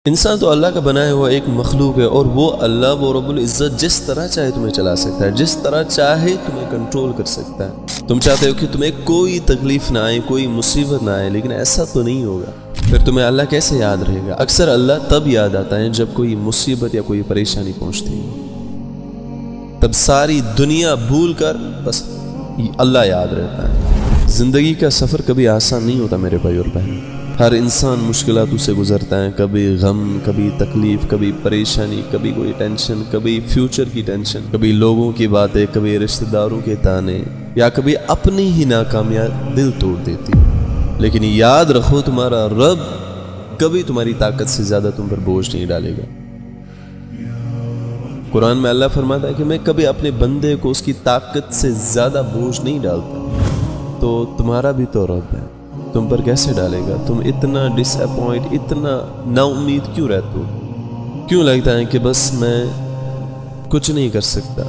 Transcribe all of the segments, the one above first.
انسان تو اللہ کا بنایا ہوا ایک مخلوق ہے، اور وہ اللہ وہ رب العزت جس طرح چاہے تمہیں چلا سکتا ہے، جس طرح چاہے تمہیں کنٹرول کر سکتا ہے۔ تم چاہتے ہو کہ تمہیں کوئی تکلیف نہ آئے، کوئی مصیبت نہ آئے، لیکن ایسا تو نہیں ہوگا۔ پھر تمہیں اللہ کیسے یاد رہے گا؟ اکثر اللہ تب یاد آتا ہے جب کوئی مصیبت یا کوئی پریشانی پہنچتی ہے، تب ساری دنیا بھول کر بس اللہ یاد رہتا ہے۔ زندگی کا سفر کبھی آسان نہیں ہوتا میرے بھائی اور بہن۔ ہر انسان مشکلاتوں سے گزرتا ہے، کبھی غم، کبھی تکلیف، کبھی پریشانی، کبھی کوئی ٹینشن، کبھی فیوچر کی ٹینشن، کبھی لوگوں کی باتیں، کبھی رشتہ داروں کے تانے، یا کبھی اپنی ہی ناکامیاں دل توڑ دیتی۔ لیکن یاد رکھو، تمہارا رب کبھی تمہاری طاقت سے زیادہ تم پر بوجھ نہیں ڈالے گا۔ قرآن میں اللہ فرماتا ہے کہ میں کبھی اپنے بندے کو اس کی طاقت سے زیادہ بوجھ نہیں ڈالتا۔ تو تمہارا بھی تو رب ہے، تم پر کیسے ڈالے گا؟ تم اتنا ڈس اپوائنٹ، اتنا نا امید کیوں رہتے ہو؟ کیوں لگتا ہے کہ بس میں کچھ نہیں کر سکتا،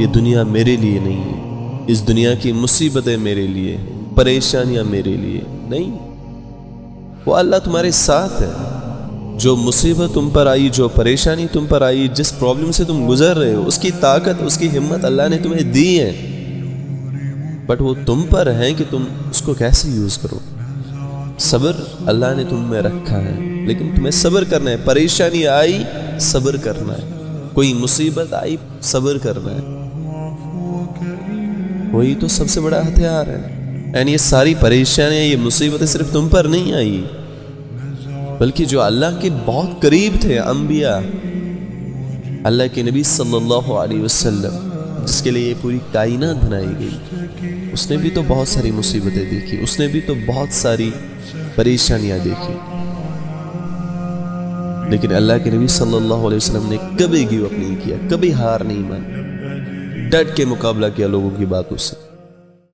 یہ دنیا میرے لیے نہیں ہے، اس دنیا کی مصیبتیں میرے لیے، پریشانیاں میرے لیے نہیں؟ وہ اللہ تمہارے ساتھ ہے۔ جو مصیبت تم پر آئی، جو پریشانی تم پر آئی، جس پرابلم سے تم گزر رہے ہو، اس کی طاقت، اس کی ہمت اللہ نے تمہیں دی ہے، بٹ وہ تم پر ہے کہ تم اس کو کیسے یوز کرو۔ صبر اللہ نے تم میں رکھا ہے، لیکن تمہیں صبر کرنا ہے۔ پریشانی آئی، صبر کرنا ہے۔ کوئی مصیبت آئی، صبر کرنا ہے۔ وہی تو سب سے بڑا ہتھیار ہے۔ یعنی یہ ساری پریشانیاں، یہ مصیبتیں صرف تم پر نہیں آئی، بلکہ جو اللہ کے بہت قریب تھے، انبیاء، اللہ کے نبی صلی اللہ علیہ وسلم، جس کے لیے یہ پوری کائنات بنائی گئی، اس نے بھی تو بہت ساری مصیبتیں دیکھی، اس نے بھی تو بہت ساری پریشانیاں دیکھی، لیکن اللہ کے نبی صلی اللہ علیہ وسلم نے کبھی گیو اپ نہیں کیا، کبھی ہار نہیں مانی، ڈٹ کے مقابلہ کیا لوگوں کی باتوں سے۔